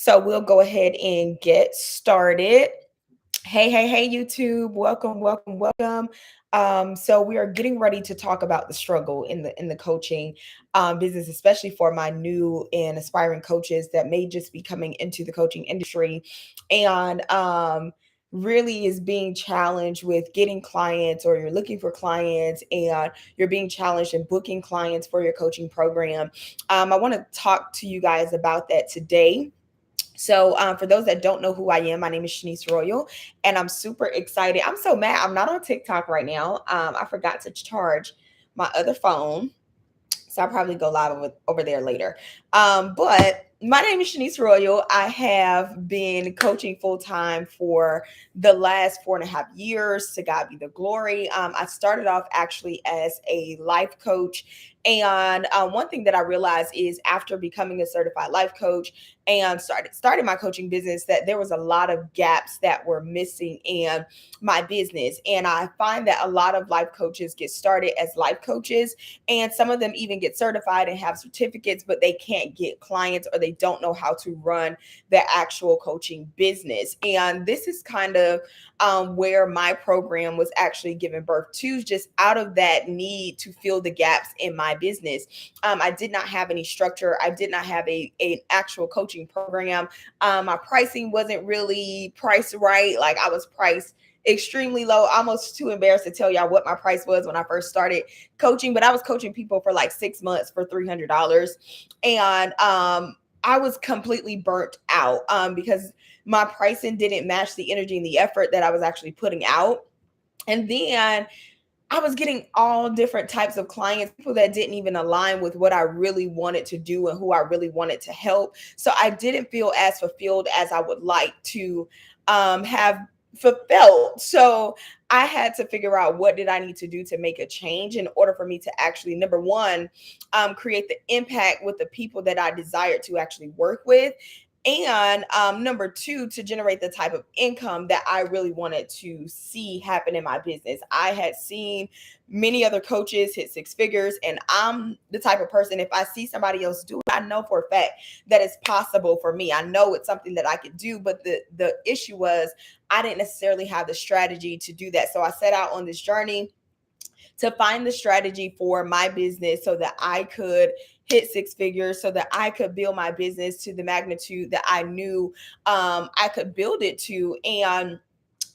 So we'll go ahead and get started. Hey, YouTube. Welcome. So we are getting ready to talk about the struggle in the coaching business, especially for my new and aspiring coaches that may just be coming into the coaching industry and really is being challenged with getting clients, or you're looking for clients and you're being challenged in booking clients for your coaching program. I want to talk to you guys about that today. So, for those that don't know who I am, my name is Shanice Royal, and I'm super excited. I'm so mad I'm not on TikTok right now. I forgot to charge my other phone, so I'll probably go live over there later. But my name is Shanice Royal. I have been coaching full time for the last 4.5 years. To God be the glory. I started off actually as a life coach. And one thing that I realized is after becoming a certified life coach and started my coaching business, that there was a lot of gaps that were missing in my business. And I find that a lot of life coaches get started as life coaches, and some of them even get certified and have certificates, but they can't get clients, or they don't know how to run their actual coaching business. And this is kind of where my program was actually given birth to, just out of that need to fill the gaps in my business. I did not have any structure. I did not have an actual coaching program. My pricing wasn't really priced right. Like, I was priced extremely low, almost too embarrassed to tell y'all what my price was when I first started coaching, but I was coaching people for like 6 months for $300. And I was completely burnt out because my pricing didn't match the energy and the effort that I was actually putting out. And then I was getting all different types of clients, people that didn't even align with what I really wanted to do and who I really wanted to help. So I didn't feel as fulfilled as I would like to have fulfilled. So I had to figure out, what did I need to do to make a change in order for me to actually, number one, create the impact with the people that I desired to actually work with. And number two, to generate the type of income that I really wanted to see happen in my business. I had seen many other coaches hit six figures, and I'm the type of person, if I see somebody else do it, I know for a fact that it's possible for me. I know it's something that I could do, but the issue was I didn't necessarily have the strategy to do that. So I set out on this journey to find the strategy for my business so that I could hit six figures, so that I could build my business to the magnitude that I knew I could build it to. And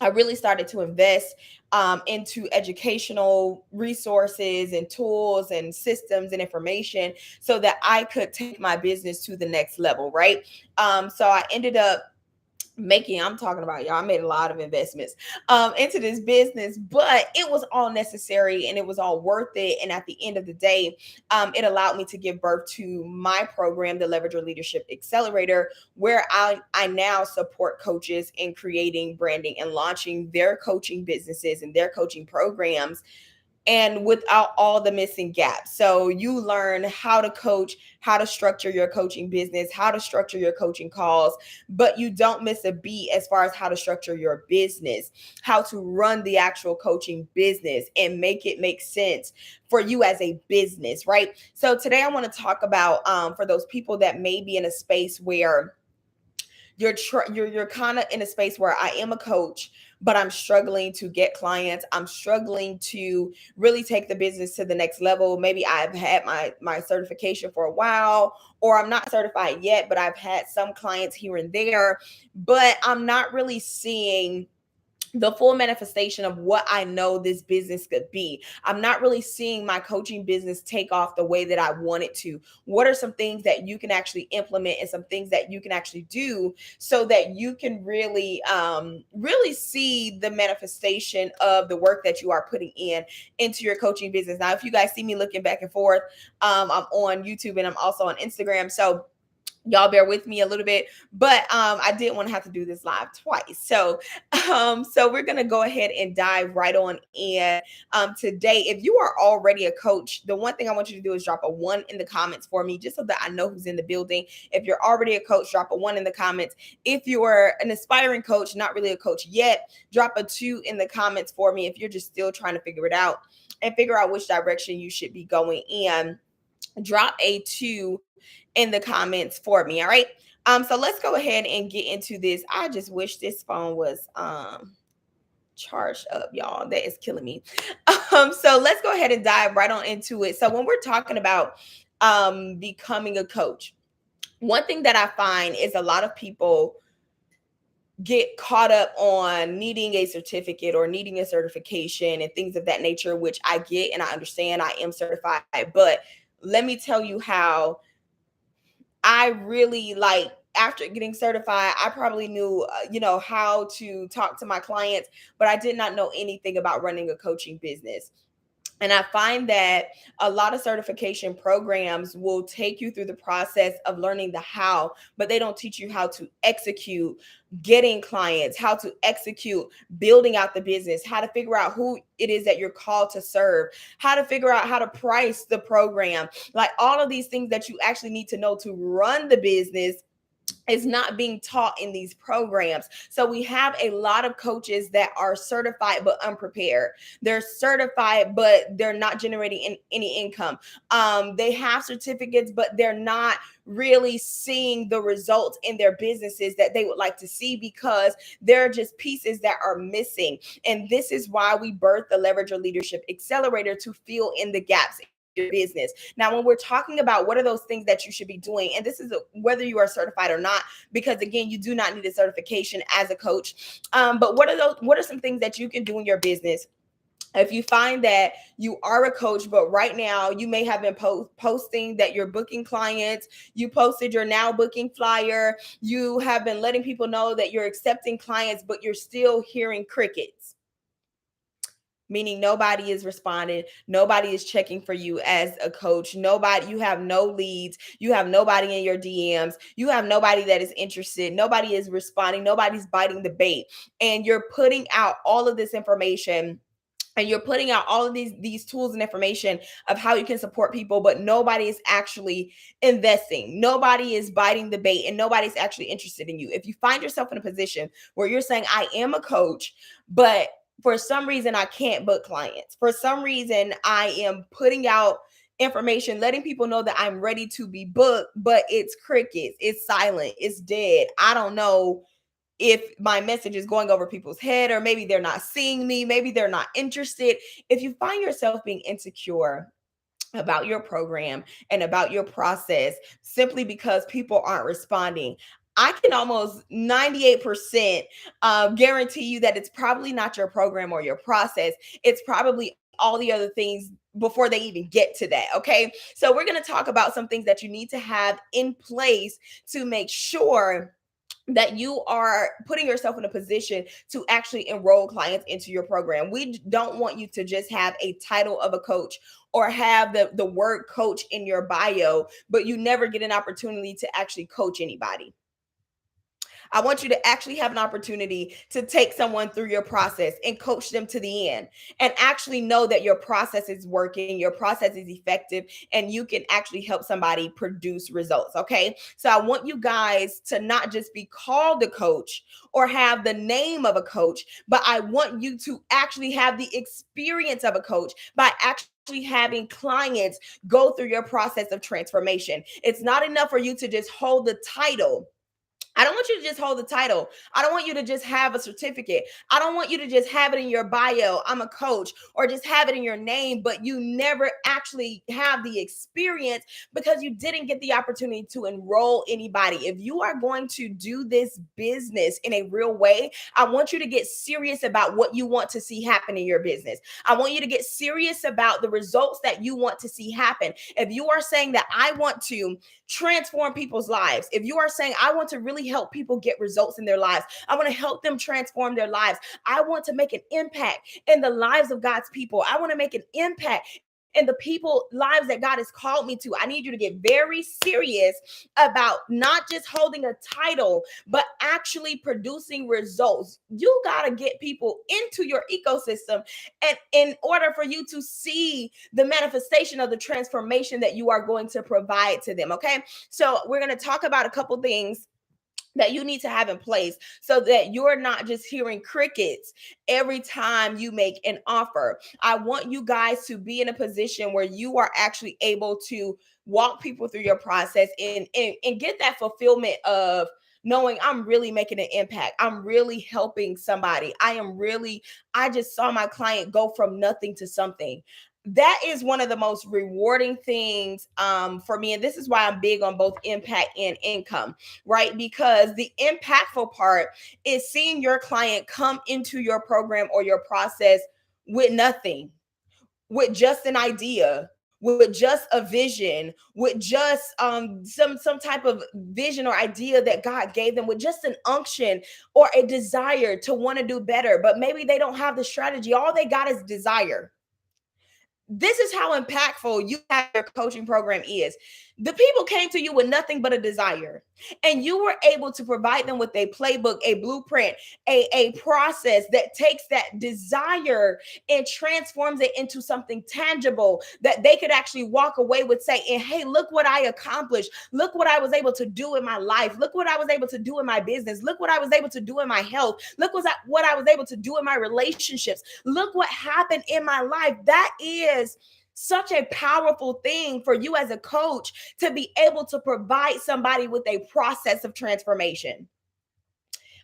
I really started to invest into educational resources and tools and systems and information so that I could take my business to the next level, right? So I ended up making, I'm talking about, y'all, I made a lot of investments into this business, but it was all necessary and it was all worth it. And at the end of the day, it allowed me to give birth to my program, the Leverage Your Leadership Accelerator, where I now support coaches in creating, branding, and launching their coaching businesses and their coaching programs, and without all the missing gaps. So you learn how to coach, how to structure your coaching business, how to structure your coaching calls, but you don't miss a beat as far as how to structure your business, how to run the actual coaching business and make it make sense for you as a business, right? So today I want to talk about for those people that may be in a space where you're kind of in a space where I am a coach, but I'm struggling to get clients. I'm struggling to really take the business to the next level. Maybe I've had my certification for a while, or I'm not certified yet, but I've had some clients here and there, but I'm not really seeing the full manifestation of what I know this business could be. I'm not really seeing my coaching business take off the way that I want it to. What are some things that you can actually implement and some things that you can actually do so that you can really see the manifestation of the work that you are putting into your coaching business? Now, if you guys see me looking back and forth, I'm on YouTube and I'm also on Instagram. So y'all bear with me a little bit, but I didn't want to have to do this live twice. So we're gonna go ahead and dive right on in today. If you are already a coach, the one thing I want you to do is drop a one in the comments for me, just so that I know who's in the building. If you're already a coach, drop a one in the comments. If you're an aspiring coach, not really a coach yet, drop a two in the comments for me. If you're just still trying to figure it out and figure out which direction you should be going in. drop a 2 in the comments for me. All right. So let's go ahead and get into this. I just wish this phone was charged up, y'all. That is killing me. So let's go ahead and dive right on into it. So when we're talking about becoming a coach, one thing that I find is a lot of people get caught up on needing a certificate or needing a certification and things of that nature, which I get and I understand. I am certified, but let me tell you how I really like after getting certified, I probably knew, how to talk to my clients, but I did not know anything about running a coaching business. And I find that a lot of certification programs will take you through the process of learning the how, but they don't teach you how to execute getting clients, how to execute building out the business, how to figure out who it is that you're called to serve, how to figure out how to price the program. Like all of these things that you actually need to know to run the business is not being taught in these programs. So we have a lot of coaches that are certified but unprepared. They're certified but they're not generating any income. They have certificates but they're not really seeing the results in their businesses that they would like to see because there are just pieces that are missing. And this is why we birthed the Leverage Your Leadership Accelerator to fill in the gaps your business. Now, when we're talking about what are those things that you should be doing, and this is whether you are certified or not, because again, you do not need a certification as a coach. But what are some things that you can do in your business? If you find that you are a coach, but right now you may have been posting that you're booking clients, you posted your now booking flyer, you have been letting people know that you're accepting clients, but you're still hearing crickets, meaning nobody is responding, nobody is checking for you as a coach, nobody, you have no leads, you have nobody in your DMs, you have nobody that is interested, nobody is responding, nobody's biting the bait, and you're putting out all of this information and you're putting out all of these tools and information of how you can support people, but nobody is actually investing, nobody is biting the bait, and nobody's actually interested in you. If you find yourself in a position where you're saying I am a coach, but for some reason I can't book clients, for some reason I am putting out information letting people know that I'm ready to be booked, but it's crickets, it's silent, it's dead, I don't know if my message is going over people's head, or maybe they're not seeing me, maybe they're not interested. If you find yourself being insecure about your program and about your process simply because people aren't responding, I can almost 98% guarantee you that it's probably not your program or your process. It's probably all the other things before they even get to that. Okay. So we're going to talk about some things that you need to have in place to make sure that you are putting yourself in a position to actually enroll clients into your program. We don't want you to just have a title of a coach or have the word coach in your bio, but you never get an opportunity to actually coach anybody. I want you to actually have an opportunity to take someone through your process and coach them to the end and actually know that your process is working, your process is effective, and you can actually help somebody produce results. Okay. So I want you guys to not just be called a coach or have the name of a coach, but I want you to actually have the experience of a coach by actually having clients go through your process of transformation. It's not enough for you to just hold the title. I don't want you to just hold the title. I don't want you to just have a certificate. I don't want you to just have it in your bio, I'm a coach, or just have it in your name, but you never actually have the experience because you didn't get the opportunity to enroll anybody. If you are going to do this business in a real way, I want you to get serious about what you want to see happen in your business. I want you to get serious about the results that you want to see happen. If you are saying that I want to transform people's lives, if you are saying I want to really help people get results in their lives, I want to help them transform their lives, I want to make an impact in the lives of God's people, I want to make an impact in the people lives that God has called me to, I need you to get very serious about not just holding a title, but actually producing results. You got to get people into your ecosystem, and in order for you to see the manifestation of the transformation that you are going to provide to them. Okay. So we're going to talk about a couple things that you need to have in place so that you're not just hearing crickets every time you make an offer. I want you guys to be in a position where you are actually able to walk people through your process and get that fulfillment of knowing I'm really making an impact. I'm really helping somebody. I just saw my client go from nothing to something. That is one of the most rewarding things for me. And this is why I'm big on both impact and income, right? Because the impactful part is seeing your client come into your program or your process with nothing, with just an idea, with just a vision, with just some type of vision or idea that God gave them, with just an unction or a desire to want to do better, but maybe they don't have the strategy. All they got is desire. This is how impactful you have your coaching program is. The people came to you with nothing but a desire, and you were able to provide them with a playbook, a blueprint, a process that takes that desire and transforms it into something tangible that they could actually walk away with, say, and hey, look what I accomplished. Look what I was able to do in my life. Look what I was able to do in my business. Look what I was able to do in my health. Look what I was able to do in my relationships. Look what happened in my life. That is such a powerful thing for you as a coach to be able to provide somebody with a process of transformation.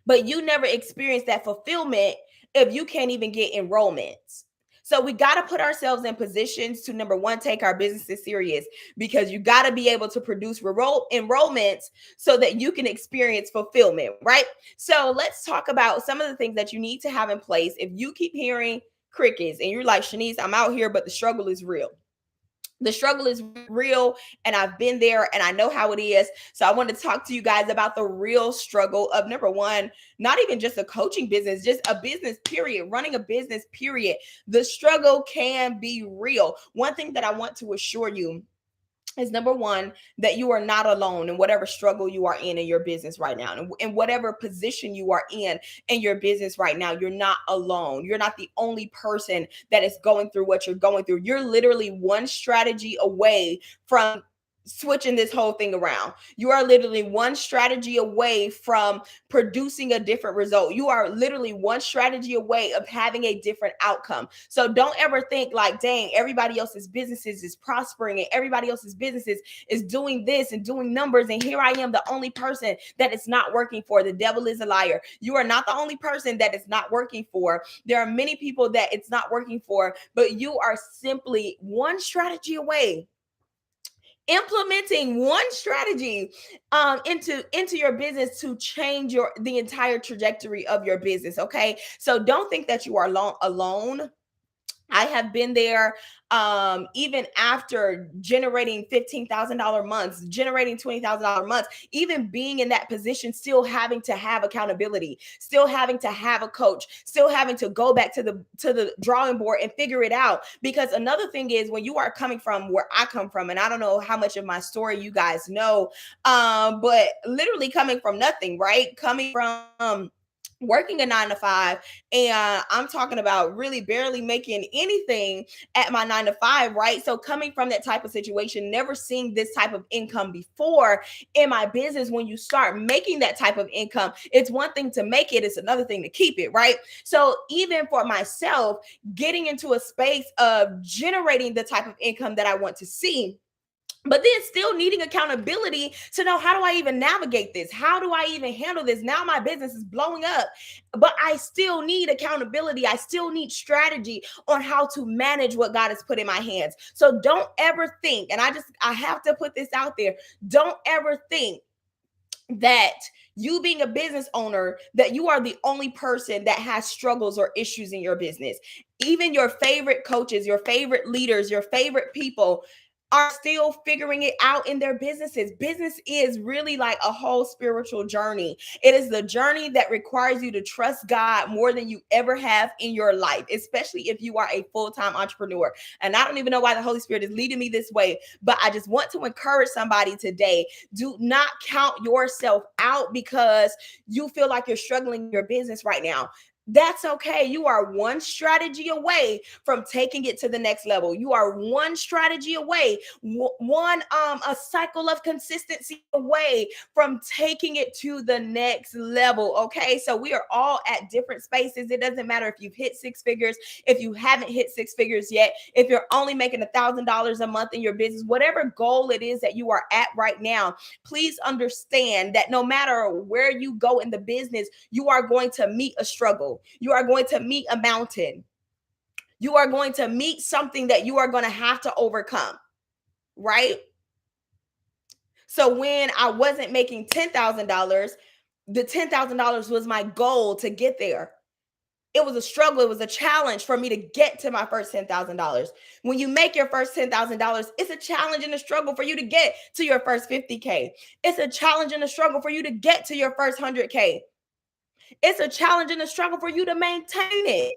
But you never experience that fulfillment if you can't even get enrollments. So we got to put ourselves in positions to, number one, take our businesses serious, because you got to be able to produce enrollments so that you can experience fulfillment, right? So let's talk about some of the things that you need to have in place. If you keep hearing crickets and you're like, Shanice, I'm out here, but the struggle is real. The struggle is real, and I've been there and I know how it is. So I want to talk to you guys about the real struggle of, number one, not even just a coaching business, just a business period, running a business period. The struggle can be real. One thing that I want to assure you is, number one, that you are not alone in whatever struggle you are in your business right now. And in whatever position you are in your business right now, you're not alone. You're not the only person that is going through what you're going through. You're literally one strategy away from switching this whole thing around. You are literally one strategy away from producing a different result. You are literally one strategy away of having a different outcome. So don't ever think like, dang, everybody else's businesses is prospering and everybody else's businesses is doing this and doing numbers, and here I am, the only person that it's not working for. The devil is a liar. You are not the only person that it's not working for. There are many people that it's not working for, but you are simply one strategy away, implementing one strategy into your business to change the entire trajectory of your business. Okay, so don't think that you are alone. I have been there, even after generating $15,000 months, generating $20,000 months, even being in that position, still having to have accountability, still having to have a coach, still having to go back to the drawing board and figure it out. Because another thing is, when you are coming from where I come from, and I don't know how much of my story you guys know, but literally coming from nothing, right? Coming from working a 9 to 5, and I'm talking about really barely making anything at my 9 to 5, right? So coming from that type of situation, never seeing this type of income before in my business, when you start making that type of income, it's one thing to make it, it's another thing to keep it, right? So even for myself, getting into a space of generating the type of income that I want to see, but then still needing accountability to know, how do I even navigate this? How do I even handle this? Now my business is blowing up, but I still need accountability. I still need strategy on how to manage what God has put in my hands. So don't ever think, and I have to put this out there, don't ever think that you being a business owner, that you are the only person that has struggles or issues in your business. Even your favorite coaches, your favorite leaders, your favorite people are still figuring it out in their businesses. Business is really like a whole spiritual journey. It is the journey that requires you to trust God more than you ever have in your life, especially if you are a full-time entrepreneur. And I don't even know why the Holy Spirit is leading me this way, but I just want to encourage somebody today. Do not count yourself out because you feel like you're struggling in your business right now. That's okay. You are one strategy away from taking it to the next level. You are one strategy away, one a cycle of consistency away from taking it to the next level. Okay? So we are all at different spaces. It doesn't matter if you've hit six figures, if you haven't hit six figures yet, if you're only making $1,000 a month in your business, whatever goal it is that you are at right now, please understand that no matter where you go in the business, you are going to meet a struggle. You are going to meet a mountain. You are going to meet something that you are going to have to overcome, right? So when I wasn't making $10,000, the $10,000 was my goal to get there. It was a struggle. It was a challenge for me to get to my first $10,000. When you make your first $10,000, it's a challenge and a struggle for you to get to your first 50K. It's a challenge and a struggle for you to get to your first 100K. It's a challenge and a struggle for you to maintain it.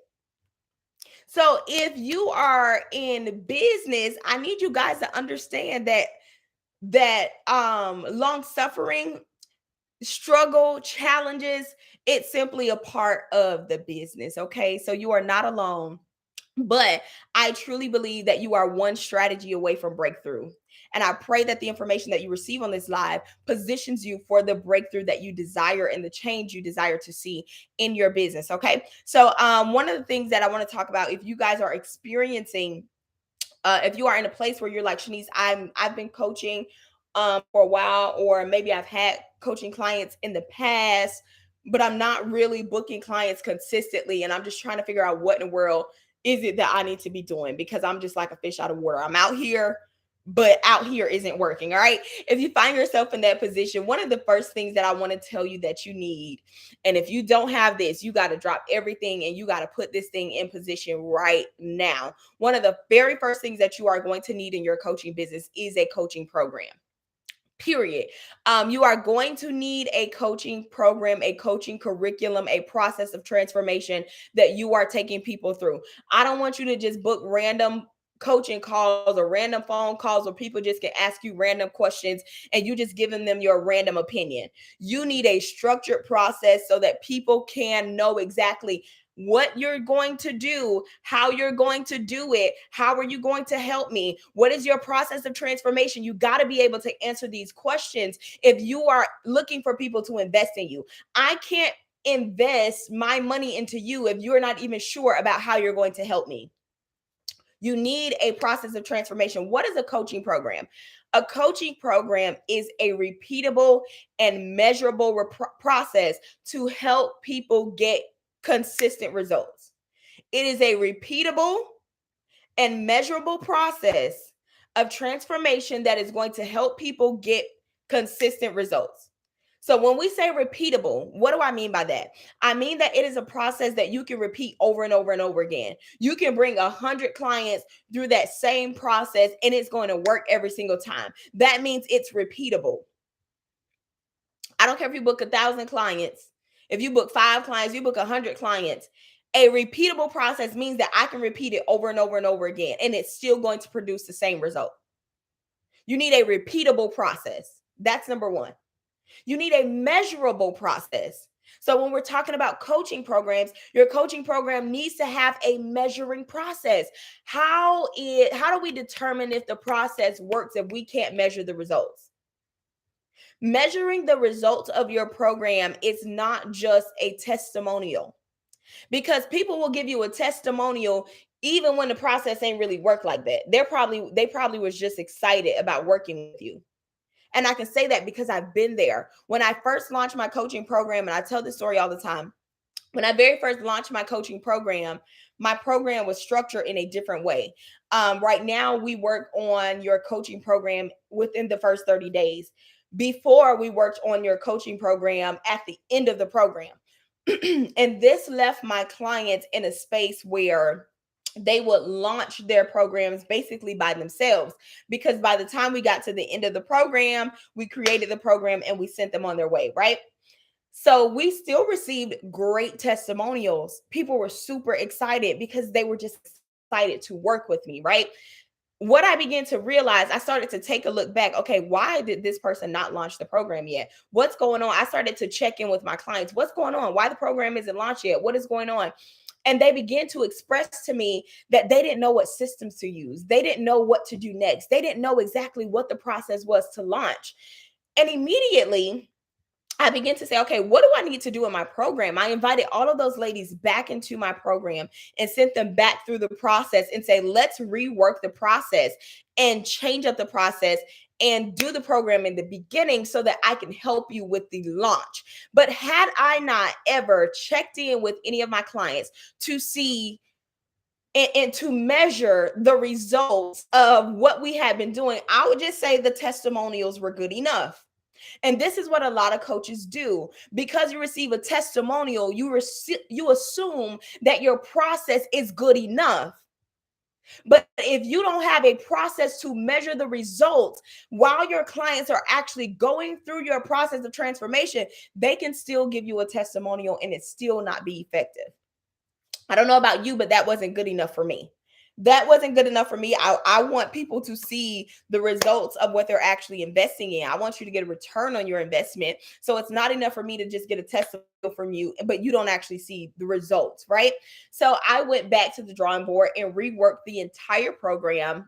So if you are in business, I need you guys to understand that long suffering, struggle, challenges, it's simply a part of the business, okay? So you are not alone. But I truly believe that you are one strategy away from breakthrough. And I pray that the information that you receive on this live positions you for the breakthrough that you desire and the change you desire to see in your business. Okay. So, one of the things that I want to talk about, if you guys are experiencing, if you are in a place where you're like, Shanice, I've been coaching for a while, or maybe I've had coaching clients in the past, but I'm not really booking clients consistently. And I'm just trying to figure out what in the world is it that I need to be doing, because I'm just like a fish out of water. I'm out here, but out here isn't working. All right. If you find yourself in that position, one of the first things that I want to tell you that you need, and if you don't have this, you got to drop everything and you got to put this thing in position right now. One of the very first things that you are going to need in your coaching business is a coaching program. Period. You are going to need a coaching program, a coaching curriculum, a process of transformation that you are taking people through. I don't want you to just book random coaching calls or random phone calls where people just can ask you random questions and you just giving them your random opinion. You need a structured process so that people can know exactly what you're going to do, how you're going to do it, how are you going to help me, what is your process of transformation. You got to be able to answer these questions if you are looking for people to invest in you. I can't invest my money into you if you're not even sure about how you're going to help me. You need a process of transformation. What is a coaching program? A coaching program is a repeatable and measurable process to help people get consistent results. It is a repeatable and measurable process of transformation that is going to help people get consistent results. So when we say repeatable, what do I mean by that? I mean that it is a process that you can repeat over and over and over again. You can bring 100 clients through that same process and it's going to work every single time. That means it's repeatable. I don't care if you book 1,000 clients. If you book 5 clients, you book 100 clients. A repeatable process means that I can repeat it over and over and over again, and it's still going to produce the same result. You need a repeatable process. That's number one. You need a measurable process. So when we're talking about coaching programs, your coaching program needs to have a measuring process. How do we determine if the process works if we can't measure the results? Measuring the results of your program is not just a testimonial, because people will give you a testimonial even when the process ain't really work like that. They probably was just excited about working with you. And I can say that because I've been there. When I first launched my coaching program, and I tell this story all the time, when I very first launched my program was structured in a different way. Right now, we work on your coaching program within the first 30 days. Before, we worked on your coaching program at the end of the program. And this left my clients in a space where they would launch their programs basically by themselves, because by the time we got to the end of the program, we created the program and we sent them on their way, right? So we still received great testimonials. People were super excited because they were just excited to work with me, right? what I began to realize, I started to take a look back. Okay, why did this person not launch the program yet? What's going on? I started to check in with my clients. What's going on? Why the program isn't launched yet? What is going on? And they began to express to me that they didn't know what systems to use. They didn't know what to do next. They didn't know exactly what the process was to launch. And immediately, I began to say, okay, what do I need to do in my program? I invited all of those ladies back into my program and sent them back through the process and say, let's rework the process and change up the process and do the program in the beginning so that I can help you with the launch. But had I not ever checked in with any of my clients to see and to measure the results of what we had been doing, I would just say the testimonials were good enough. And this is what a lot of coaches do. Because you receive a testimonial, you assume that your process is good enough. But if you don't have a process to measure the results while your clients are actually going through your process of transformation, they can still give you a testimonial and it still not be effective. I don't know about you, but that wasn't good enough for me. That wasn't good enough for me. I want people to see the results of what they're actually investing in. I want you to get a return on your investment. So it's not enough for me to just get a testimonial from you, but you don't actually see the results, right? So I went back to the drawing board and reworked the entire program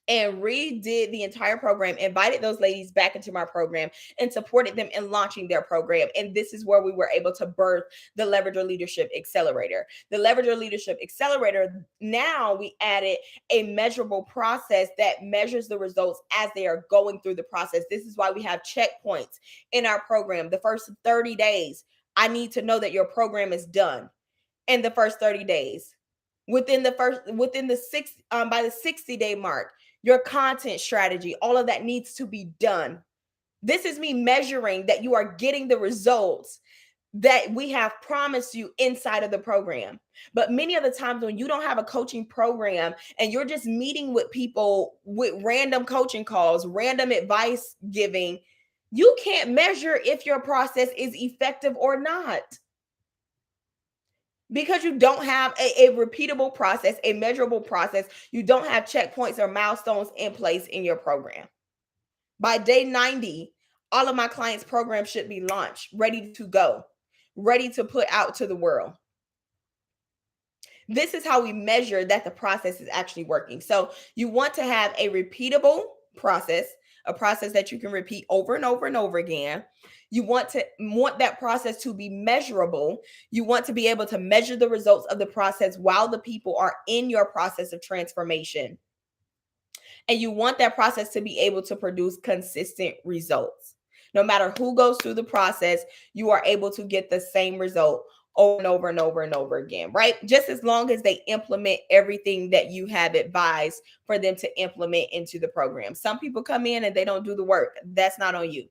and redid the entire program, invited those ladies back into my program and supported them in launching their program. And this is where we were able to birth the Leverage Your Leadership Accelerator. The Leverage Your Leadership Accelerator, now we added a measurable process that measures the results as they are going through the process. This is why we have checkpoints in our program. The first 30 days, I need to know that your program is done in the first 30 days. Within the 60-day mark, your content strategy, all of that needs to be done. This is me measuring that you are getting the results that we have promised you inside of the program. But many of the times when you don't have a coaching program and you're just meeting with people with random coaching calls, random advice giving, you can't measure if your process is effective or not. Because you don't have a repeatable process, a measurable process, you don't have checkpoints or milestones in place in your program. By day 90, all of my clients' programs should be launched, ready to go, ready to put out to the world. This is how we measure that the process is actually working. So you want to have a repeatable process, a process that you can repeat over and over and over again. You want that process to be measurable. You want to be able to measure the results of the process while the people are in your process of transformation. And you want that process to be able to produce consistent results. No matter who goes through the process, you are able to get the same result over and over and over and over again, right? Just as long as they implement everything that you have advised for them to implement into the program. Some people come in and they don't do the work. That's not on you.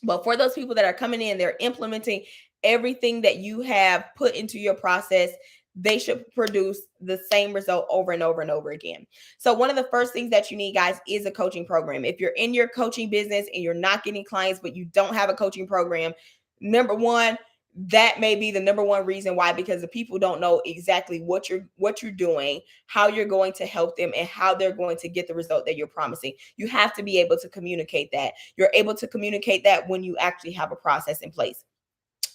But for those people that are coming in, they're implementing everything that you have put into your process. They should produce the same result over and over and over again. So one of the first things that you need, guys, is a coaching program. If you're in your coaching business and you're not getting clients, but you don't have a coaching program, number one, that may be the number one reason why, because the people don't know exactly what you're doing, how you're going to help them, and how they're going to get the result that you're promising. You have to be able to communicate that. You're able to communicate that when you actually have a process in place.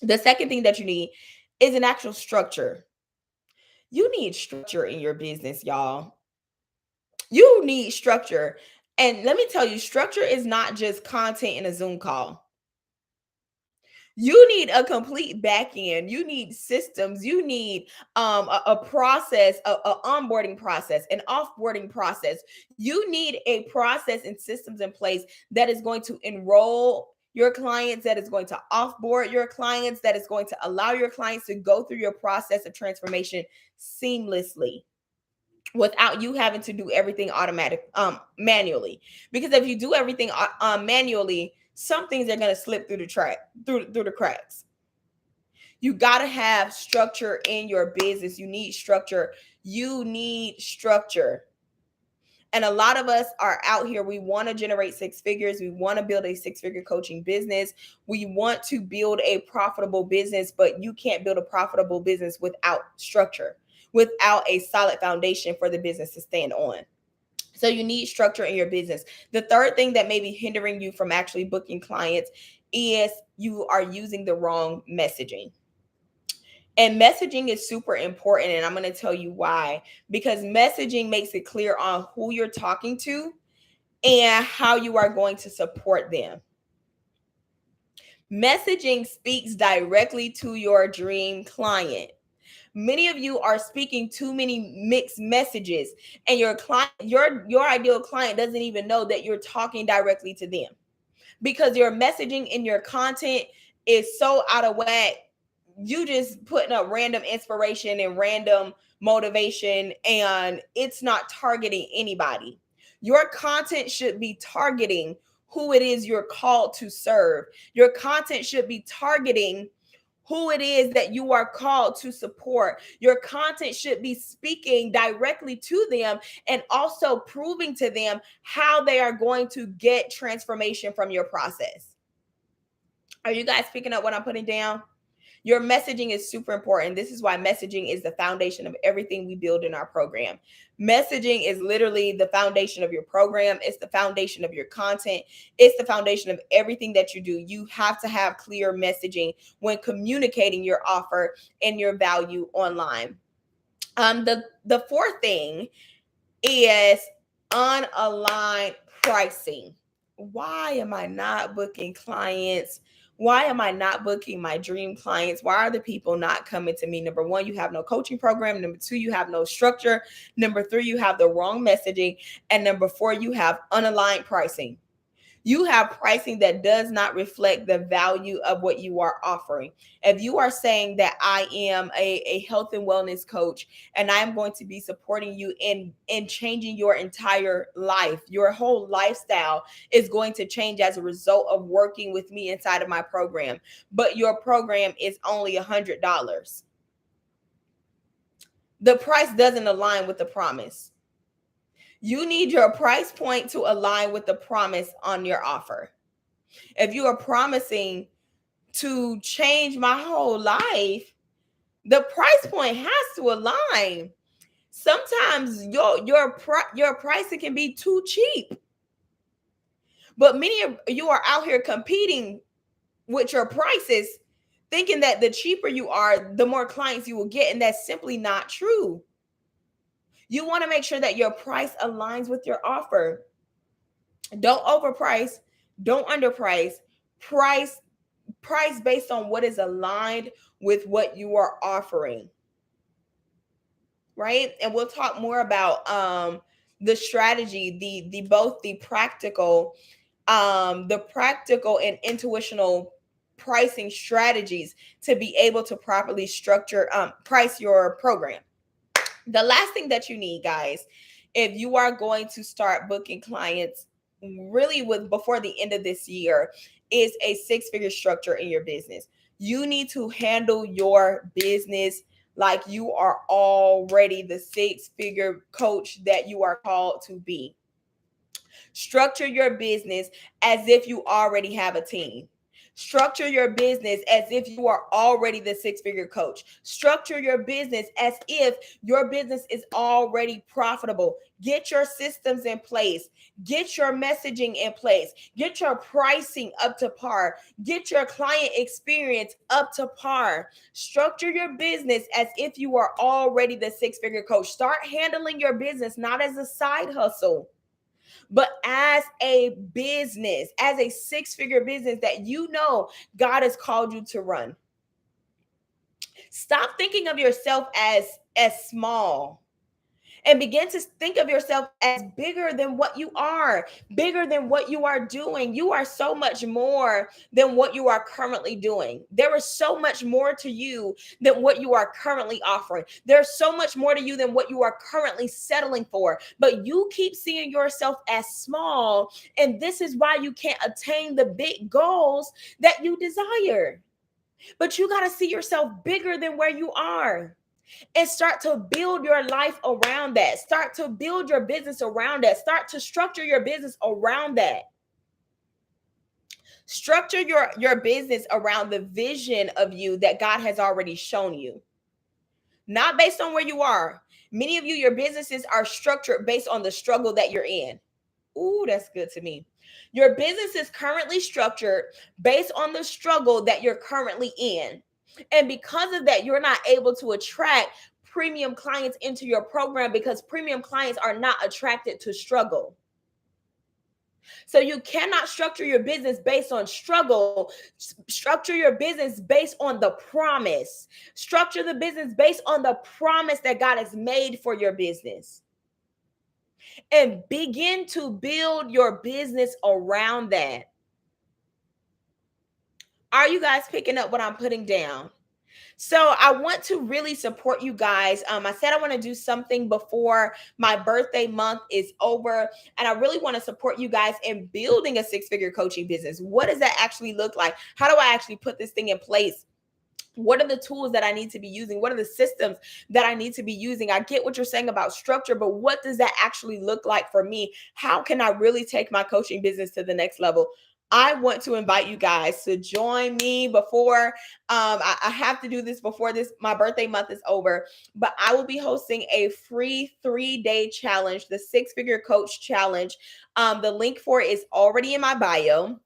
The second thing that you need is an actual structure. You need structure in your business, y'all. You need structure. And let me tell you, structure is not just content in a Zoom call. You need a complete back end. You need systems. You need a process, a onboarding process, an offboarding process. You need a process and systems in place that is going to enroll your clients, that is going to offboard your clients, that is going to allow your clients to go through your process of transformation seamlessly without you having to do everything manually. Because if you do everything manually, some things are going to slip through the cracks. You got to have structure in your business. You need structure. And a lot of us are out here. We want to generate six figures. We want to build a six-figure coaching business. We want to build a profitable business, but you can't build a profitable business without structure, without a solid foundation for the business to stand on. So you need structure in your business. The third thing that may be hindering you from actually booking clients is you are using the wrong messaging. And messaging is super important. And I'm going to tell you why. Because messaging makes it clear on who you're talking to and how you are going to support them. Messaging speaks directly to your dream client. Many of you are speaking too many mixed messages, and your client, your ideal client doesn't even know that you're talking directly to them, because your messaging in your content is so out of whack. You just putting up random inspiration and random motivation, and it's not targeting anybody. Your content should be targeting who it is you're called to serve. Your content should be targeting who it is that you are called to support. Your content should be speaking directly to them and also proving to them how they are going to get transformation from your process. Are you guys picking up what I'm putting down? Your messaging is super important. This is why messaging is the foundation of everything we build in our program. Messaging is literally the foundation of your program. It's the foundation of your content. It's the foundation of everything that you do. You have to have clear messaging when communicating your offer and your value online. The fourth thing is unaligned pricing. Why am I not booking clients? Why am I not booking my dream clients? Why are the people not coming to me? Number one, you have no coaching program. Number two, you have no structure. Number three, you have the wrong messaging. And number four, you have unaligned pricing. You have pricing that does not reflect the value of what you are offering. If you are saying that I am a health and wellness coach and I'm going to be supporting you in changing your entire life, your whole lifestyle is going to change as a result of working with me inside of my program, but your program is only $100. The price doesn't align with the promise. You need your price point to align with the promise on your offer. If you are promising to change my whole life, the price point has to align. Sometimes your pricing can be too cheap, but many of you are out here competing with your prices, thinking that the cheaper you are, the more clients you will get, and that's simply not true. You want to make sure that your price aligns with your offer. Don't overprice, don't underprice. Price based on what is aligned with what you are offering, right? And we'll talk more about the strategy, the both the practical and intuitional pricing strategies to be able to properly structure price your program. The last thing that you need, guys, if you are going to start booking clients really with before the end of this year, is a six-figure structure in your business. You need to handle your business like you are already the six-figure coach that you are called to be. Structure your business as if you already have a team. Structure your business as if you are already the six-figure coach. Structure your business as if your business is already profitable. Get your systems in place. Get your messaging in place. Get your pricing up to par. Get your client experience up to par. Structure your business as if you are already the six-figure coach. Start handling your business not as a side hustle, but as a business, as a six-figure business that you know God has called you to run. Stop thinking of yourself as small and begin to think of yourself as bigger than what you are, bigger than what you are doing. You are so much more than what you are currently doing. There is so much more to you than what you are currently offering. There's so much more to you than what you are currently settling for. But you keep seeing yourself as small, and this is why you can't attain the big goals that you desire. But you got to see yourself bigger than where you are and start to build your life around that. Start to build your business around that. Start to structure your business around that. Structure your business around the vision of you that God has already shown you. Not based on where you are. Many of you, your businesses are structured based on the struggle that you're in. Ooh, that's good to me. Your business is currently structured based on the struggle that you're currently in. And because of that, you're not able to attract premium clients into your program because premium clients are not attracted to struggle. So you cannot structure your business based on struggle. Structure your business based on the promise. Structure the business based on the promise that God has made for your business. And begin to build your business around that. Are you guys picking up what I'm putting down? So I want to really support you guys. I said I want to do something before my birthday month is over, and I really want to support you guys in building a six-figure coaching business. What does that actually look like? How do I actually put this thing in place? What are the tools that I need to be using? What are the systems that I need to be using? I get what you're saying about structure, but what does that actually look like for me? How can I really take my coaching business to the next level? I want to invite you guys to join me before I have to do this before this my birthday month is over, but I will be hosting a free 3-day challenge, the Six-Figure Coach Challenge. The link for it is already in my bio.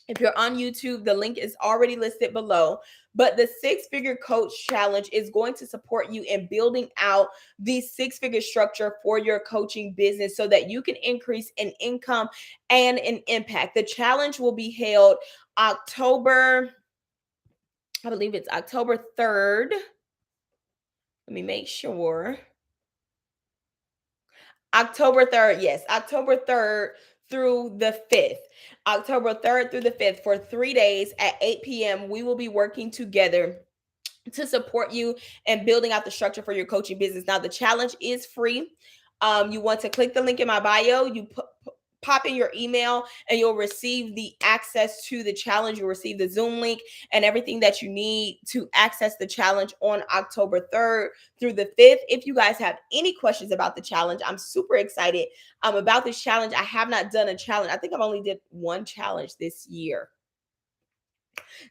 If you're on YouTube, the link is already listed below. But the Six-Figure Coach Challenge is going to support you in building out the six-figure structure for your coaching business so that you can increase in income and in impact. The challenge will be held October, I believe it's October 3rd. Let me make sure. October 3rd, yes, October 3rd through the 5th. October 3rd through the 5th for 3 days at 8 p.m. We will be working together to support you and building out the structure for your coaching business. Now, the challenge is free. You want to click the link in my bio. You pop in your email and you'll receive the access to the challenge. You'll receive the Zoom link and everything that you need to access the challenge on October 3rd through the 5th. If you guys have any questions about the challenge, I'm super excited about this challenge. I have not done a challenge. I think I've only did one challenge this year.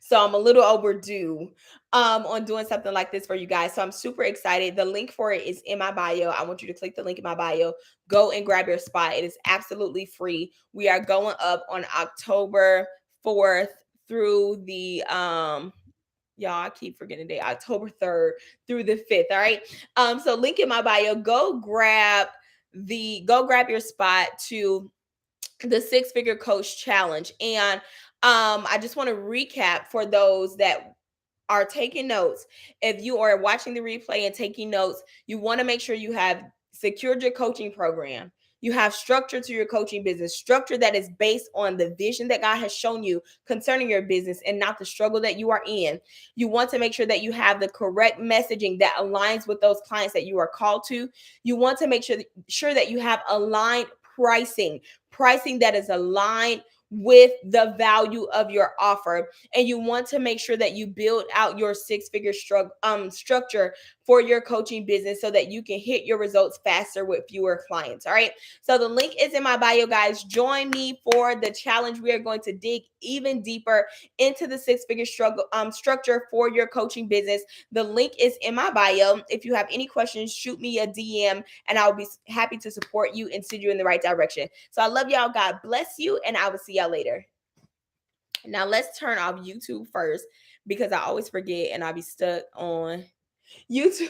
So I'm a little overdue on doing something like this for you guys. So I'm super excited. The link for it is in my bio. I want you to click the link in my bio. Go and grab your spot. It is absolutely free. We are going up on October 4th through the y'all, I keep forgetting the day, October 3rd through the 5th. All right. So link in my bio. Go grab your spot to the Six-Figure Coach Challenge. And I just want to recap for those that are taking notes. If you are watching the replay and taking notes, you want to make sure you have secured your coaching program. You have structure to your coaching business, structure that is based on the vision that God has shown you concerning your business and not the struggle that you are in. You want to make sure that you have the correct messaging that aligns with those clients that you are called to. You want to make sure that you have aligned pricing that is aligned with the value of your offer. And you want to make sure that you build out your six-figure structure for your coaching business so that you can hit your results faster with fewer clients. All right. So the link is in my bio, guys. Join me for the challenge. We are going to dig even deeper into the six-figure structure for your coaching business. The link is in my bio. If you have any questions, shoot me a DM and I'll be happy to support you and send you in the right direction. So I love y'all. God bless you, and I will see y'all later. Now let's turn off YouTube first because I always forget and I'll be stuck on YouTube.